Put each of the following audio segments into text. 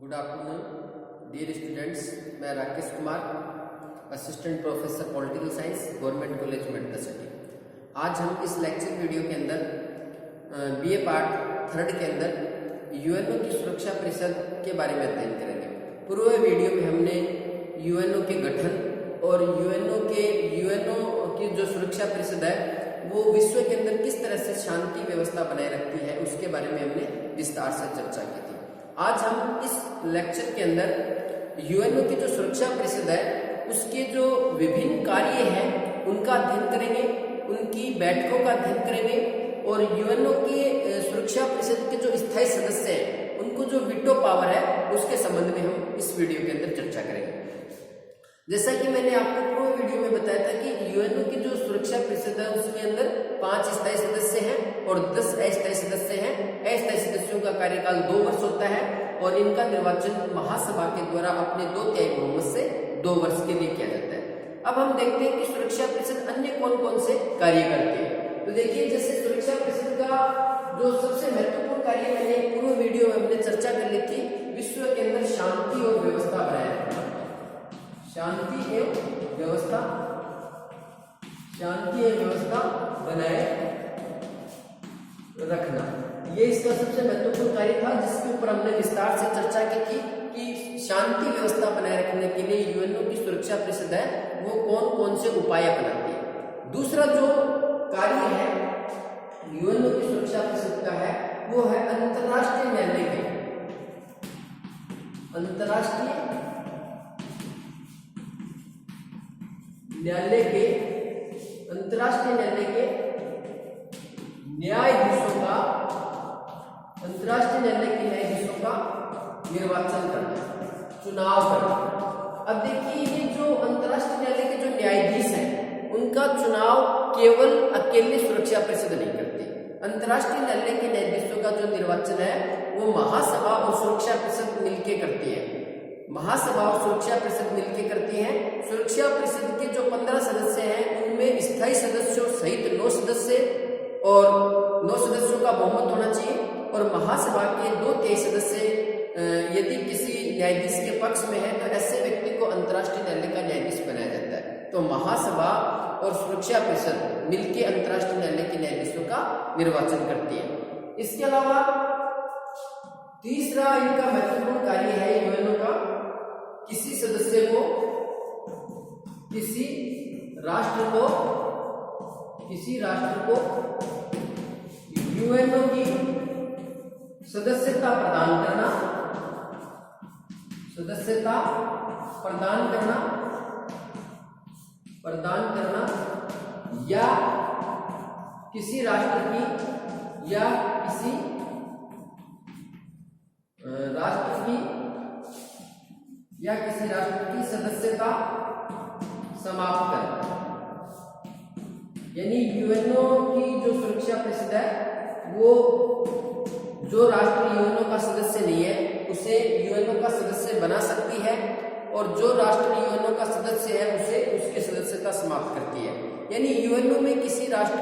Good afternoon dear students, मैं Rakesh Kumar, assistant professor political science, government college Merta city. आज हम इस लेक्चर वीडियो के अंदर बीए पार्ट 3 के अंदर यूएनओ की सुरक्षा परिषद के बारे में अध्ययन करेंगे। पूर्व वीडियो में हमने यूएनओ के गठन और यूएनओ की जो सुरक्षा परिषद है वो विश्व के अंदर किस तरह से शांति व्यवस्था बनाए रखती है उसके बारे में हमने विस्तार से चर्चा की थी। आज हम इस लेक्चर के अंदर यूएनओ की जो सुरक्षा परिषद है उसके जो विभिन्न कार्य हैं उनका अध्ययन करेंगे, उनकी बैठकों का अध्ययन करेंगे और यूएनओ की सुरक्षा परिषद के जो स्थायी सदस्य हैं उनको जो वीटो पावर है उसके संबंध में हम इस वीडियो के अंदर चर्चा करेंगे। जैसा कि मैंने आपको पूर्व वीडियो में बताया था कि यूएनओ की जो सुरक्षा परिषद है उसके अंदर 5 स्थायी सदस्य हैं और 10 अस्थायी सदस्य हैं। अस्थायी सदस्यों का कार्यकाल 2 वर्ष होता है और इनका निर्वाचन महासभा के द्वारा अपने 2/3 बहुमत से 2 वर्ष के लिए किया जाता है। अब हम देखते हैं कि सुरक्षा परिषद अन्य कौन कौन से कार्य करती है। तो देखिए, जैसे सुरक्षा परिषद का जो सबसे महत्वपूर्ण कार्य मैंने पूर्व वीडियो में हमने चर्चा कर ली थी, विश्व के अंदर शांति और व्यवस्था बनाए रखना। शांति एवं व्यवस्था बनाए रखना, ये इसका सबसे महत्वपूर्ण कार्य था जिसके ऊपर हमने विस्तार से चर्चा की थी कि शांति व्यवस्था बनाए रखने के लिए यूएनओ की सुरक्षा परिषद है वो कौन कौन से उपाय अपनाती है। दूसरा जो कार्य है यूएनओ की सुरक्षा परिषद का है वो है अंतरराष्ट्रीय न्यायालय के न्यायाधीशों का निर्वाचन करना, चुनाव करना। अब देखिए, ये जो अंतर्राष्ट्रीय न्यायालय के जो न्यायाधीश हैं उनका चुनाव केवल अकेले सुरक्षा परिषद नहीं करती। अंतर्राष्ट्रीय न्यायालय के न्यायाधीशों का जो निर्वाचन है वो महासभा और सुरक्षा परिषद मिलकर करती है। महासभा और सुरक्षा परिषद मिलकर करती है। सुरक्षा परिषद के जो 15 सदस्य हैं उनमें स्थायी सदस्यों सहित 9 सदस्य और 9 सदस्यों का बहुमत होना चाहिए और महासभा के 2/3 सदस्य यदि किसी न्यायाधीश के पक्ष में है तो ऐसे व्यक्ति को अंतर्राष्ट्रीय न्यायालय का न्यायाधीश बनाया जाता है। तो महासभा और सुरक्षा परिषद मिलकर अंतर्राष्ट्रीय न्यायालय के न्यायाधीशों का निर्वाचन करती है। इसके अलावा तीसरा इनका महत्वपूर्ण कार्य है यूएनओ का, किसी सदस्य को किसी राष्ट्र को यूएनओ की सदस्यता प्रदान करना या किसी राष्ट्र की सदस्यता समाप्त करना। यानी यूएनओ की जो सुरक्षा परिषद है वो जो राष्ट्र यूएनओ का सदस्य नहीं है उसे यूएनओ का सदस्य बना सकती है और जो राष्ट्र यूएनओ का सदस्य है उसे उसकी सदस्यता समाप्त करती है। यानी यूएनओ में किस राष्ट्र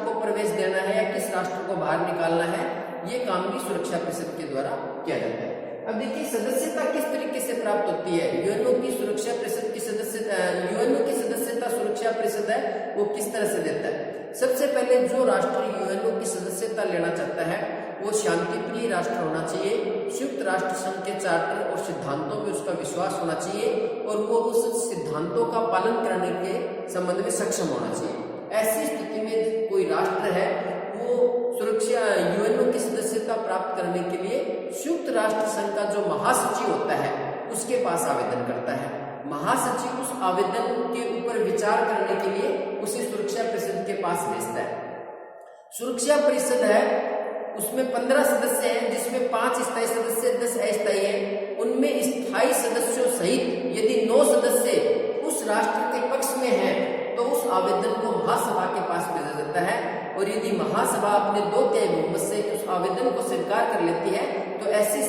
को प्रवेश देना है या किस राष्ट्र को बाहर निकालना है, ये काम भी सुरक्षा परिषद के द्वारा किया जाता है। अब देखिए, सदस्यता किस तरीके से प्राप्त होती है। यूएनओ की सुरक्षा परिषद की सदस्यता सुरक्षा परिषद है वो किस तरह से देता है। सबसे पहले जो राष्ट्र यूएनओ की सदस्यता लेना चाहता है वो शांतिप्रिय राष्ट्र होना चाहिए, संयुक्त राष्ट्र संघ के चार्टर और सिद्धांतों में उसका विश्वास होना चाहिए और वो उस सिद्धांतों का पालन करने के संबंध में सक्षम होना चाहिए। ऐसी स्थिति में कोई राष्ट्र है वो सुरक्षा यूएनओ की सदस्यता प्राप्त करने के लिए संयुक्त राष्ट्र संघ का जो महासचिव होता है उसके पास आवेदन करता है। महासचिव उस आवेदन के ऊपर विचार करने के लिए उसे सुरक्षा परिषद के पास भेजता है। सुरक्षा परिषद है उसमें 15 सदस्य हैं जिसमें 5 स्थायी सदस्य 10 अस्थायी हैं। उनमें स्थायी सदस्यों सहित यदि 9 सदस्य उस राष्ट्र के पक्ष में हैं तो उस आवेदन को महासभा के पास भेजा जाता है और यदि महासभा अपने 2/3 बहुमत से उस आवेदन को स्वीकार कर लेती है तो ऐसी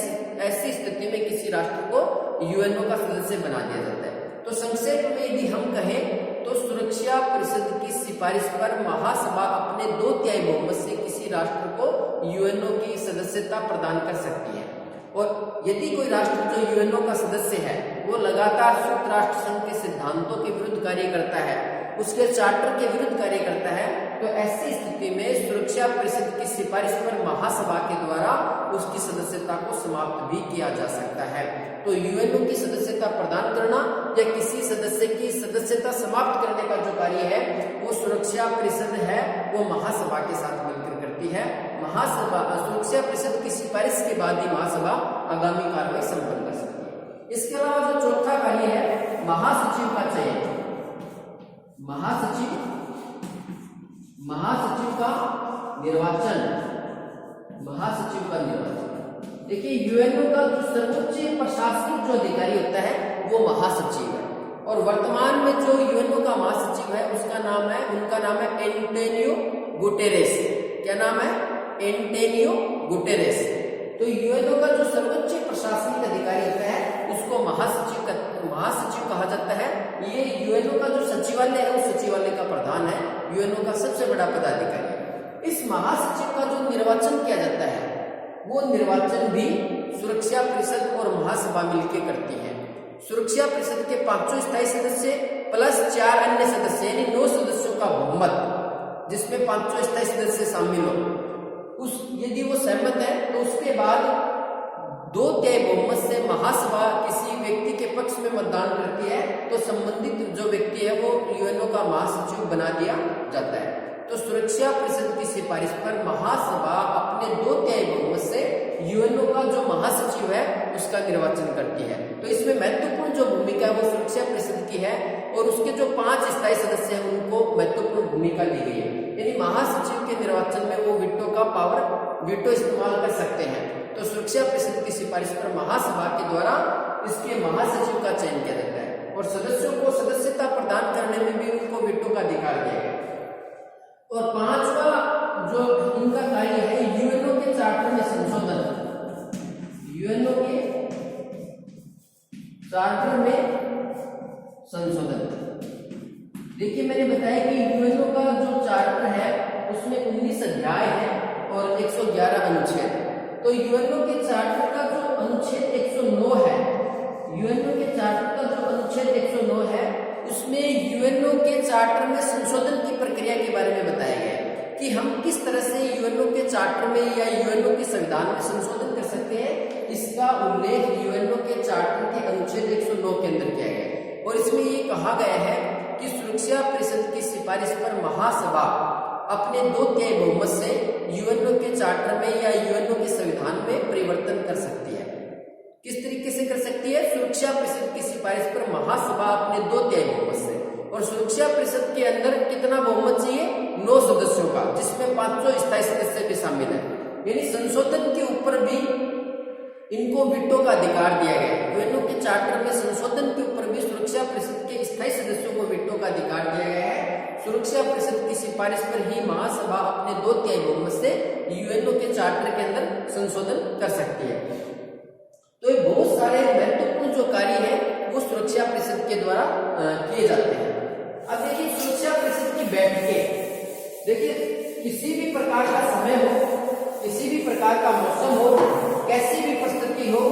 स्थिति में किसी राष्ट्र को यूएनओ का सदस्य बना दिया जाता है। तो संक्षेप में यदि हम कहें तो सुरक्षा परिषद की सिफारिश पर महासभा अपने 2/3 बहुमत से किसी राष्ट्र को यूएनओ की सदस्यता प्रदान कर सकती है। और यदि कोई राष्ट्र जो यूएनओ का सदस्य है वो लगातार संयुक्त राष्ट्र संघ के सिद्धांतों के विरुद्ध कार्य करता है, उसके चार्टर के विरुद्ध कार्य करता है, तो ऐसी स्थिति में सुरक्षा परिषद की सिफारिश पर महासभा के द्वारा उसकी सदस्यता को समाप्त भी किया जा सकता है। तो यूएनओ की सदस्यता प्रदान करना या किसी सदस्य की सदस्यता समाप्त करने का जो कार्य है वो सुरक्षा परिषद है वो महासभा के साथ मिलकर करती है। महासभा सुरक्षा परिषद की सिफारिश के बाद ही महासभा आगामी कार्रवाई संपन्न कर सकती है। इसके अलावा जो चौथा कार्य है महासचिव का चयन। महासचिव का निर्वाचन। देखिए यूएनओ का जो सर्वोच्च प्रशासनिक जो अधिकारी होता है वो महासचिव है, और वर्तमान में जो यूएनओ का महासचिव है उनका नाम है एंटोनियो गुटेरेस। क्या नाम है? Antonio Guterres. तो यूएनओ का जो सर्वोच्च प्रशासनिक अधिकारी होता है उसको महासचिव कहा जाता है। ये यूएनओ का जो सचिवालय है वो सचिवालय का प्रधान है, यूएनओ का सबसे बड़ा पदाधिकारी है। इस महासचिव का जो निर्वाचन किया जाता है वो निर्वाचन भी सुरक्षा परिषद और महासभा मिलकर करती है। सुरक्षा परिषद के 5 स्थायी सदस्य प्लस 4 अन्य सदस्य यानी 9 सदस्यों का बहुमत, जिसमें 5 स्थायी सदस्य शामिल हो, यदि वो सहमत है तो उसके बाद 2/3 बहुमत से महासभा किसी व्यक्ति के पक्ष में मतदान करती है, तो संबंधित जो व्यक्ति है वो यूएनओ का महासचिव बना दिया जाता है। तो सुरक्षा परिषद की सिफारिश पर महासभा अपने 2/3 बहुमत से यूएनओ का जो महासचिव है उसका निर्वाचन करती है। तो इसमें महत्वपूर्ण जो भूमिका है वो सुरक्षा परिषद की है, और उसके जो 5 स्थायी सदस्य हैं उनको महत्वपूर्ण भूमिका दी गई है। यानी महासचिव के निर्वाचन में वो वीटो इस्तेमाल कर सकते हैं। तो सुरक्षा परिषद की सिफारिश पर महासभा के द्वारा इसके महासचिव का चयन किया जाता है, और सदस्यों को सदस्यता प्रदान करने में भी उनको वीटो का अधिकार दिया गया। और 5वां जो उनका कार्य है यूएनओ के चार्टर में संशोधन। यूएनओ के चार्टर में संशोधन। देखिए मैंने बताया कि यूएनओ का जो चार्टर है उसमें 19 अध्याय है और 111 अनुच्छेद। तो यूएनओ के चार्टर का जो अनुच्छेद 109 है, यूएनओ के चार्टर का जो अनुच्छेद 109 है उसमें यूएनओ के चार्टर में संशोधन की प्रक्रिया के बारे में बताया गया है कि हम किस तरह से यूएनओ के चार्टर में या यूएनओ के संविधान में संशोधन कर सकते हैं। इसका उल्लेख यूएनओ के चार्टर के अनुच्छेद 109 के अंदर किया गया है, और इसमें ये कहा गया है कि सुरक्षा परिषद की सिफारिश पर महासभा अपने 2/3 बहुमत से यूएनओ के चार्टर में या यूएनओ के संविधान में परिवर्तन कर सकती है। किस तरीके से कर सकती है? सुरक्षा परिषद की सिफारिश पर महासभा अपने 2/3 बहुमत से, और सुरक्षा परिषद के अंदर कितना बहुमत चाहिए? 9 सदस्यों का, जिसमें 5 स्थायी सदस्य भी शामिल है। यानी संशोधन के ऊपर भी इनको वीटो का अधिकार दिया गया है। यूएनओ के चार्टर में संशोधन के ऊपर भी सुरक्षा परिषद के स्थायी सदस्यों को वीटो का अधिकार दिया गया है। सुरक्षा परिषद की सिफारिश पर ही महासभा अपने 2/3 बहुमत से यूएनओ के चार्टर के अंदर संशोधन कर सकती है। तो ये बहुत सारे महत्वपूर्ण जो कार्य है वो सुरक्षा परिषद के द्वारा किए जाते हैं। अब देखिए सुरक्षा परिषद की बैठकें। देखिए किसी भी प्रकार का समय हो, किसी भी प्रकार का मौसम हो, कैसी भी परिस्थिति हो,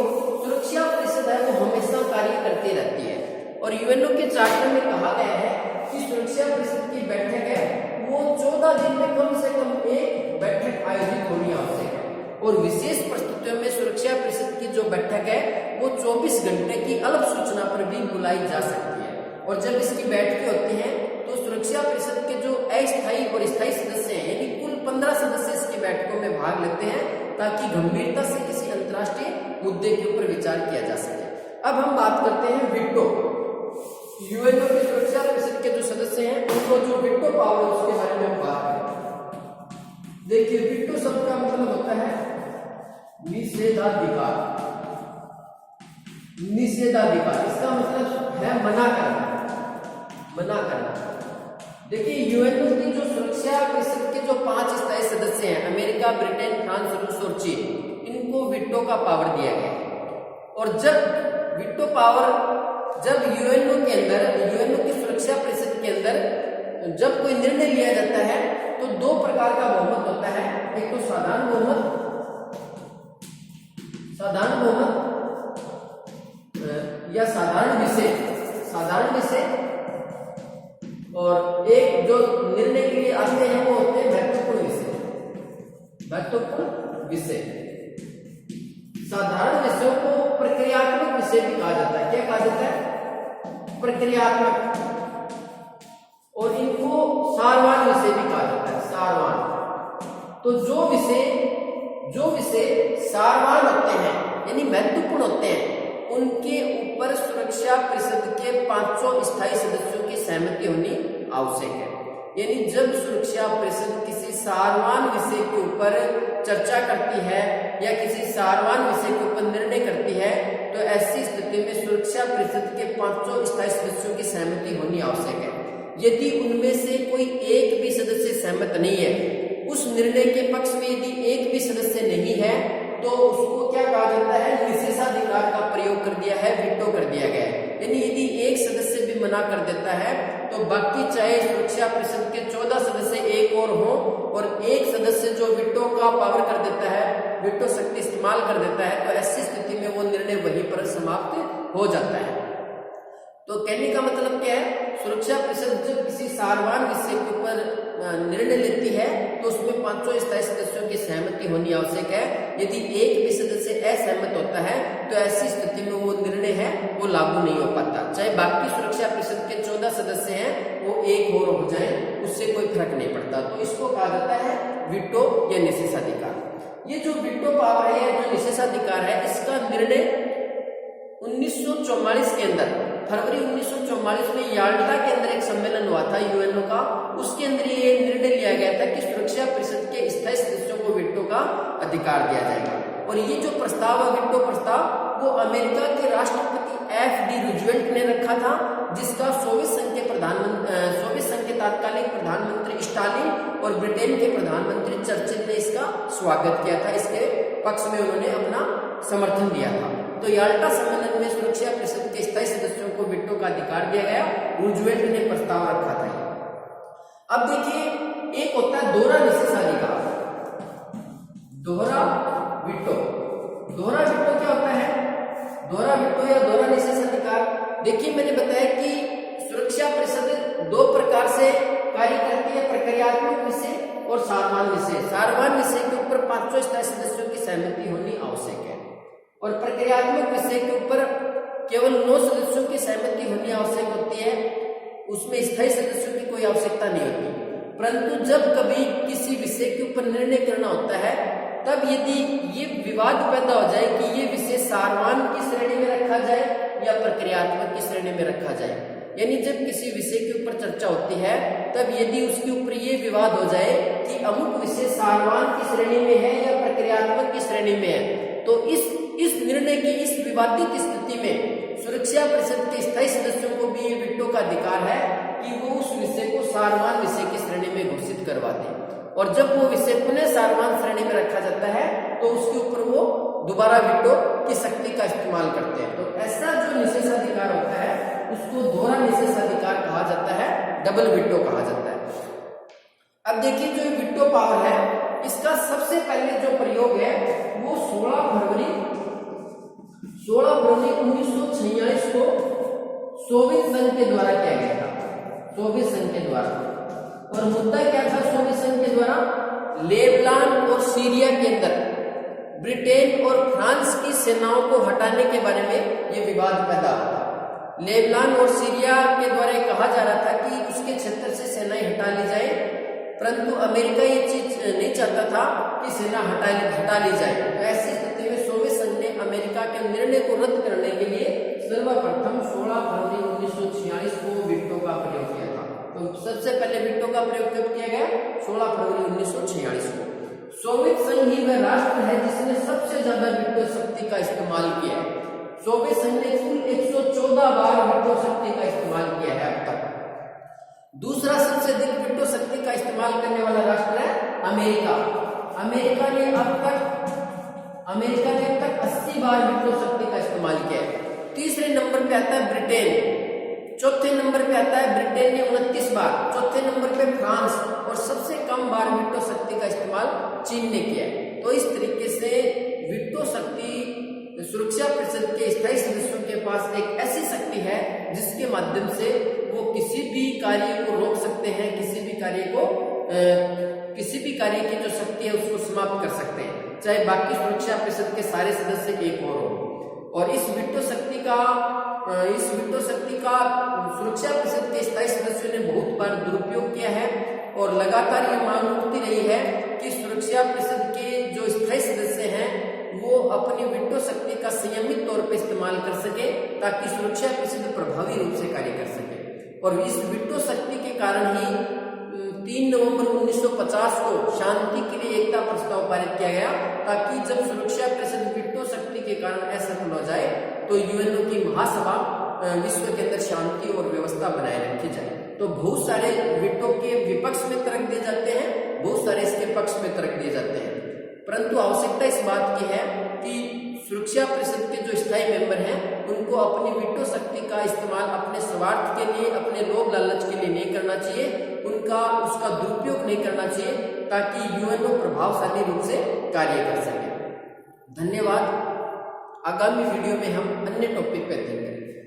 सुरक्षा परिषद है वो हमेशा कार्य करती रहती है। और यूएनओ के चार्टर में कहा गया है कि सुरक्षा परिषद की बैठक है वो 14 दिन में कम से कम एक बैठक आयोजित होनी आवश्यक है, और विशेष परिस्थितियों में सुरक्षा परिषद की जो बैठक है वो 24 घंटे की अल्प सूचना पर भी बुलाई जा सकती है। और जब इसकी बैठकें होती हैं तो सुरक्षा परिषद के जो अस्थायी और स्थायी सदस्य हैं यानी कुल 15 सदस्य इसकी बैठकों में भाग लेते हैं, ताकि गंभीरता से किसी अंतर्राष्ट्रीय मुद्दे के ऊपर विचार किया जा सके। अब हम बात करते हैं वीटो। यूएनओ की सुरक्षा परिषद के जो सदस्य हैं उनको जो वीटो पावर है उसके बारे में हम बात करें। देखिए वीटो शब्द का मतलब होता है निषेधाधिकार। निषेधाधिकार इसका मतलब है मना करना, मना करना। देखिए यूएनओ की जो सुरक्षा परिषद के जो 5 स्थायी सदस्य हैं अमेरिका, ब्रिटेन, फ्रांस, रूस और चीन, इनको वीटो का पावर दिया गया है। और जब वीटो पावर जब यूएनओ के अंदर, यूएनओ की सुरक्षा परिषद के अंदर जब कोई निर्णय लिया जाता है तो 2 प्रकार का बहुमत होता है। एक तो साधारण बहुमत महत्वपूर्ण विषय। साधारण विषयों को प्रक्रियात्मक विषय भी कहा जाता है। क्या कहा जाता है? प्रक्रियात्मक। और इनको सारवान विषय भी कहा जाता है, सारवान। तो जो विषय सारवान होते हैं यानी महत्वपूर्ण होते हैं, उनके ऊपर सुरक्षा परिषद के 5 स्थायी सदस्यों की सहमति होनी आवश्यक है। यानी जब सुरक्षा परिषद किसी सारवान विषय के ऊपर चर्चा करती है या किसी सारवान विषय के ऊपर निर्णय करती है, तो ऐसी स्थिति में सुरक्षा परिषद के 5 स्थायी सदस्यों की सहमति होनी आवश्यक है। यदि उनमें से कोई एक भी सदस्य सहमत नहीं है, उस निर्णय के पक्ष में यदि एक भी सदस्य नहीं है, तो उसको क्या कहा जाता है? निषेधाधिकार का प्रयोग कर दिया है, वीटो कर दिया गया है। यानी यदि एक सदस्य भी मना कर देता है, तो बाकी चाहे सुरक्षा परिषद के 14 सदस्य एक और हो, और एक सदस्य जो वीटो का पावर कर देता है, वीटो शक्ति इस्तेमाल कर देता है, तो ऐसी स्थिति में वो निर्णय वहीं पर समाप्त हो जाता है। तो कहने का मतलब क्या है? सुरक्षा परिषद जब किसी सारवान विषय के ऊपर निर्णय लेती है, तो उसमें 5 स्थायी सदस्यों की सहमति होनी आवश्यक है। यदि एक भी सदस्य असहमत होता है, तो ऐसी स्थिति में वो निर्णय है वो लागू नहीं हो पाता। चाहे बाकी सुरक्षा परिषद के 14 सदस्य हैं वो एक और हो जाए, उससे कोई फर्क नहीं पड़ता। तो इसको कहा जाता है वीटो या निषेधाधिकार। ये जो वीटो पावर है या जो निषेधाधिकार है, इसका निर्णय 1944 के अंदर, फरवरी 1944 में याल्टा के अंदर एक सम्मेलन हुआ था यूएनओ का। उसके अंदर ये निर्णय लिया गया था कि सुरक्षा परिषद के स्थायी सदस्यों को वीटो का अधिकार दिया जाएगा। और ये जो प्रस्ताव है, वीटो प्रस्ताव, वो अमेरिका के राष्ट्रपति FD रूजवेल्ट ने रखा था, जिसका सोवियत संघ के तात्कालिक प्रधानमंत्री स्टालिन और ब्रिटेन के प्रधानमंत्री चर्चिल ने इसका स्वागत किया था। इसके पक्ष में उन्होंने अपना समर्थन दिया था। तो याल्टा सम्मेलन में सुरक्षा परिषद के स्थायी सदस्यों को वीटो का अधिकार दिया गया। रूजवेल्ट ने प्रस्ताव रखा था। अब देखिए, एक होता है दोहरा निषेधाधिकार, दोहरा वीटो। दोहरा वीटो क्या होता है? दोहरा वीटो या दोहरा निषेधाधिकार, देखिए मैंने बताया कि सुरक्षा परिषद 2 प्रकार से कार्य करती है, प्रक्रियात्मक विषय और सारवान विषय। सारवान विषय के ऊपर 5 स्थायी सदस्यों की सहमति होनी आवश्यक है, और प्रक्रियात्मक विषय के ऊपर केवल 9 सदस्यों की सहमति होनी आवश्यक होती है। उसमें स्थायी सदस्यों की कोई आवश्यकता नहीं होती। परंतु जब कभी किसी विषय के ऊपर निर्णय करना होता है, तब यदि ये विवाद पैदा हो जाए कि ये विषय सारवान की श्रेणी में रखा जाए या प्रक्रियात्मक की श्रेणी में रखा जाए, यानी जब किसी विषय के ऊपर चर्चा होती है, तब यदि उसके ऊपर ये विवाद हो जाए कि अमुक विषय सारवान की श्रेणी में है या प्रक्रियात्मक की श्रेणी में है, तो इस निर्णय की इस विवादित स्थिति में सुरक्षा परिषद के स्थायी सदस्यों को भी ये वीटो का अधिकार है कि वो उस विषय को सारवान विषय की श्रेणी में घोषित करवा दें। और जब वो विषय पुनः सारवान श्रेणी में रखा जाता है, तो उसके ऊपर वो दोबारा वीटो की शक्ति का इस्तेमाल करते हैं। तो ऐसा जो निषेधाधिकार होता है, उसको दोहरा निषेधाधिकार कहा जाता है, डबल वीटो कहा जाता है। अब देखिए, जो वीटो पावर है, इसका सबसे पहले जो प्रयोग है वो 16 फरवरी 1946 को सोवियत संघ के द्वारा किया गया था। सोवियत संघ के द्वारा, और मुद्दा क्या था सोवियत संघ के द्वारा? लेबनान और सीरिया के अंदर ब्रिटेन और फ्रांस की सेनाओं को हटाने के बारे में ये विवाद पैदा हुआ। लेबनान और सीरिया के द्वारा कहा जा रहा था कि उसके क्षेत्र से सेनाएं हटा ली जाए, परंतु अमेरिका ये चीज नहीं चाहता था कि सेना हटा ली जाए। तो ऐसी स्थिति में सोवियत संघ ने अमेरिका के निर्णय को रद्द करने के लिए सर्वप्रथम 16 फरवरी 1946 को वीटो का प्रयोग किया था। तो सबसे पहले वीटो का प्रयोग कब किया गया? 16 फरवरी 1946 को। सोवियत संघ ही वह राष्ट्र है जिसने सबसे ज्यादा वीटो शक्ति का इस्तेमाल किया है। सोवियत संघ ने कुल 114 बार वीटो शक्ति का इस्तेमाल किया है अब तक। दूसरा सबसे अधिक वीटो शक्ति का इस्तेमाल करने वाला राष्ट्र है अमेरिका। अमेरिका ने अब तक 80 बार वीटो शक्ति का इस्तेमाल किया है। तीसरे नंबर पे आता है ब्रिटेन, चौथे नंबर पे आता है ब्रिटेन ने 29 बार, चौथे नंबर पे फ्रांस, और सबसे कम बार वीटो शक्ति का इस्तेमाल चीन ने किया है। तो इस तरीके से वीटो शक्ति सुरक्षा परिषद के स्थायी सदस्यों के पास एक ऐसी शक्ति है जिसके माध्यम से वो किसी भी कार्य को रोक सकते हैं, किसी भी कार्य को किसी भी कार्य की जो शक्ति है उसको समाप्त कर सकते हैं, चाहे बाकी सुरक्षा परिषद के सारे सदस्य एक और हो। और इस वीटो शक्ति का सुरक्षा परिषद के स्थायी सदस्यों ने बहुत बार दुरुपयोग किया है और लगातार ये मांग उठती रही है कि सुरक्षा परिषद के जो स्थायी सदस्य हैं वो अपनी वीटो शक्ति का संयमित तौर पर इस्तेमाल कर सके ताकि सुरक्षा परिषद प्रभावी रूप से कार्य कर सके। और इस वीटो शक्ति के कारण ही 3 नवंबर 1950 को शांति के लिए एकता प्रस्ताव पारित किया गया, ताकि जब सुरक्षा परिषद वीटो शक्ति के कारण असफल हो जाए तो यूएनओ की महासभा विश्व के अंदर शांति और व्यवस्था बनाए रखी जाए। तो बहुत सारे वीटो के विपक्ष में तर्क दिए जाते हैं, बहुत सारे इसके पक्ष में तर्क दिए जाते हैं, परंतु आवश्यकता इस बात की है कि सुरक्षा परिषद के जो स्थायी मेंबर हैं उनको अपनी वीटो शक्ति का इस्तेमाल अपने स्वार्थ के लिए, अपने लोभ लालच के लिए नहीं करना चाहिए, उसका दुरुपयोग नहीं करना चाहिए, ताकि यूएनओ प्रभावशाली रूप से कार्य कर सके। धन्यवाद। आगामी वीडियो में हम अन्य टॉपिक पर अध्ययन करेंगे।